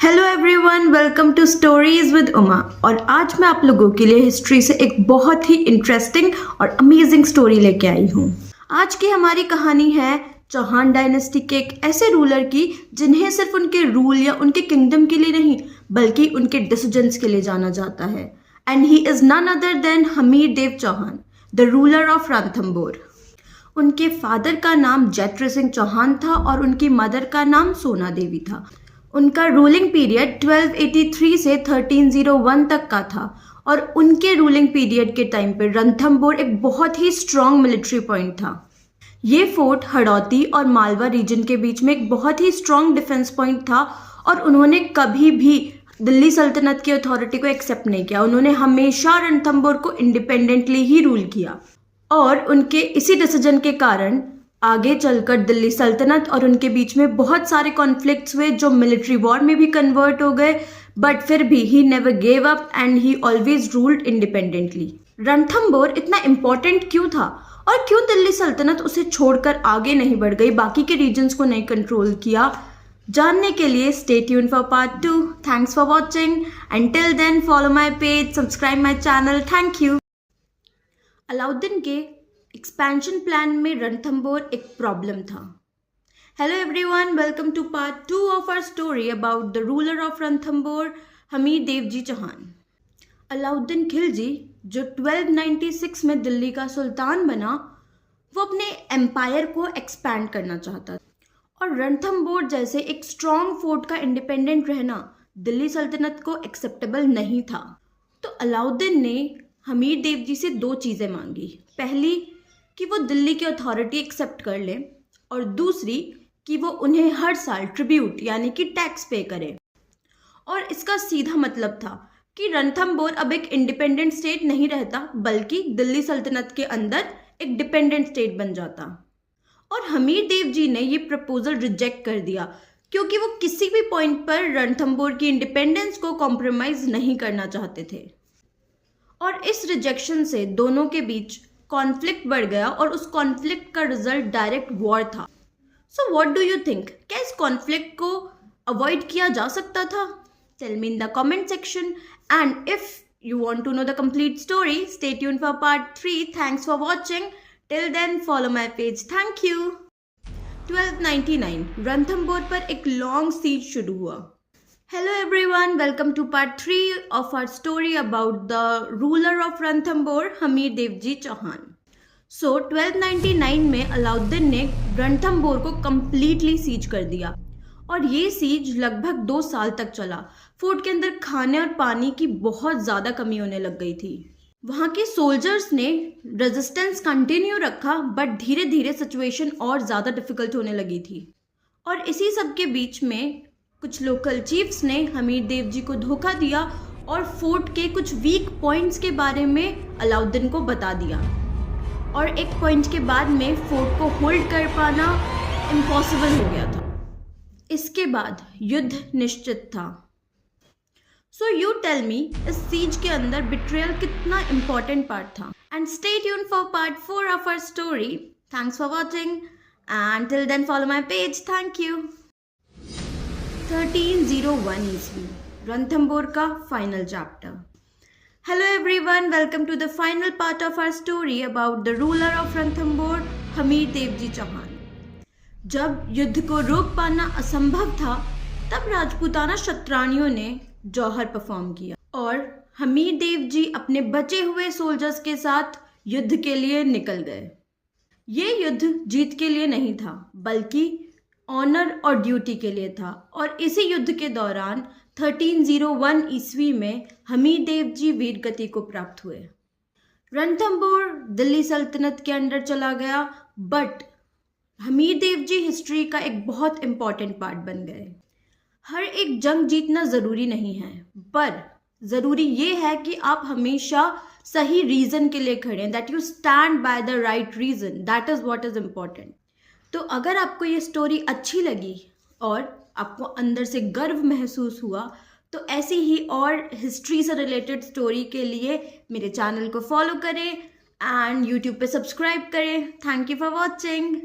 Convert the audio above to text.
Hello everyone, welcome to stories with Uma. और आज मैं आप लोगों के लिए हिस्ट्री से एक बहुत ही इंटरेस्टिंग और अमेजिंग स्टोरी लेके आई हूँ। आज की हमारी कहानी है चौहान डायनेस्टी के एक ऐसे रूलर की जिन्हें सिर्फ उनके रूल या उनके किंगडम के लिए नहीं बल्कि उनके डिसीजंस के लिए जाना जाता है। And he is none other than Hamir Dev Chauhan, the ruler of Ranthambore. उनके फादर का नाम जैत्र सिंह चौहान था और उनकी मदर का नाम सोना देवी था। उनका रूलिंग पीरियड 1283 से 1301 तक का था और उनके रूलिंग पीरियड के टाइम पर रणथंबोर एक बहुत ही स्ट्रॉन्ग मिलिट्री पॉइंट था। ये फोर्ट हड़ौती और मालवा रीजन के बीच में एक बहुत ही स्ट्रॉन्ग डिफेंस पॉइंट था और उन्होंने कभी भी दिल्ली सल्तनत की अथॉरिटी को एक्सेप्ट नहीं किया। उन्होंने हमेशा रणथंबोर को इंडिपेंडेंटली ही रूल किया और उनके इसी डिसीजन के कारण आगे चलकर दिल्ली सल्तनत और उनके बीच में बहुत सारे कॉन्फ्लिक्ट्स हुए जो मिलिट्री वॉर में भी कन्वर्ट हो गए। बट फिर भी he never gave up and he always ruled independently. Ranthambore इतना इम्पोर्टेंट क्यों था और क्यों दिल्ली सल्तनत उसे छोड़कर आगे नहीं बढ़ गई, बाकी के रीजन्स को नहीं कंट्रोल किया, जानने के लिए stay tune for part 2। Thanks for watching and till then follow my page, subscribe my channel. Thank you. Alauddin के एक्सपेंशन प्लान में रणथंबोर एक प्रॉब्लम था। Hello everyone, welcome to part 2 of our story about the ruler of Ranthambore, Hammir Dev ji Chauhan. Alauddin Khilji जो 1296 में दिल्ली का सुल्तान बना, वो अपने एम्पायर को एक्सपैंड करना चाहता था और रणथंबोर जैसे एक स्ट्रॉन्ग फोर्ट का इंडिपेंडेंट रहना दिल्ली सल्तनत को एक्सेप्टेबल नहीं था। तो अलाउद्दीन ने हमीर देव जी से दो चीज़ें मांगी। पहली कि वो दिल्ली की अथॉरिटी एक्सेप्ट कर ले और दूसरी कि वो उन्हें हर साल ट्रिब्यूट यानी कि टैक्स पे करे। और इसका सीधा मतलब था कि रणथंबोर अब एक इंडिपेंडेंट स्टेट नहीं रहता बल्कि दिल्ली सल्तनत के अंदर एक डिपेंडेंट स्टेट बन जाता। और हमीर देव जी ने ये प्रपोजल रिजेक्ट कर दिया क्योंकि वो किसी भी पॉइंट पर रणथंबोर की इंडिपेंडेंस को कॉम्प्रोमाइज नहीं करना चाहते थे। और इस रिजेक्शन से दोनों के बीच कॉन्फ्लिक्ट बढ़ गया और उस कॉन्फ्लिक्ट का रिजल्ट डायरेक्ट वॉर था। So what do you think, क्या इस कॉन्फ्लिक्ट को अवॉइड किया जा सकता था? Tell me in the comment section and if you want to know the complete story stay tune for part 3। Thanks for watching, till then follow my page. Thank you. 1299 Ranthambore पर एक long seize शुरू हुआ। Hello everyone, welcome to part 3 of our story about the ruler of Ranthambore, Hamir Dev ji Chauhan. So 1299 में अलाउद्दीन ने रणथंबोर को completely seize कर दिया और ये सीज लगभग 2 साल तक चला। फोर्ट के अंदर खाने और पानी की बहुत ज़्यादा कमी होने लग गई थी। वहाँ के सोल्जर्स ने रेजिस्टेंस कंटिन्यू रखा बट धीरे धीरे सिचुएशन और ज़्यादा डिफिकल्ट होने लगी थी। और इसी सब के बीच में कुछ लोकल चीफ्स ने हमीर देव जी को धोखा दिया और फोर्ट के कुछ वीक पॉइंट्स के बारे में अलाउद्दीन को बता दिया और एक पॉइंट के बाद में फोर्ट को होल्ड कर पाना इम्पॉसिबल हो गया था। इसके बाद युद्ध निश्चित था। सो यू टेल मी, इस सीज के अंदर बिट्रेयल कितना इम्पोर्टेंट पार्ट था? And stay tune for part 4 of our story. Thanks for watching and till then follow my page. Thank you. 1301 ईस्वी, रणथंबोर का final chapter. Hello everyone, welcome to the final part of our story about the ruler of Ranthambore, Hammir Dev ji Chauhan. जब युद्ध को रोक पाना असंभव था तब राजपूताना शतरानियों ने जौहर परफॉर्म किया और हमीर देव जी अपने बचे हुए सोल्जर्स के साथ युद्ध के लिए निकल गए। ये युद्ध जीत के लिए नहीं था बल्कि ऑनर और ड्यूटी के लिए था और इसी युद्ध के दौरान 1301 ईस्वी में हमीर देव जी वीरगति को प्राप्त हुए। रणथंबोर दिल्ली सल्तनत के अंडर चला गया बट हमीर देव जी हिस्ट्री का एक बहुत इम्पॉर्टेंट पार्ट बन गए। हर एक जंग जीतना ज़रूरी नहीं है पर ज़रूरी ये है कि आप हमेशा सही रीज़न के लिए खड़े हैं, that you stand by the right reason, that is what is important. तो अगर आपको ये स्टोरी अच्छी लगी और आपको अंदर से गर्व महसूस हुआ तो ऐसी ही और हिस्ट्री से रिलेटेड स्टोरी के लिए मेरे चैनल को फॉलो करें एंड यूट्यूब पे सब्सक्राइब करें। Thank you for watching.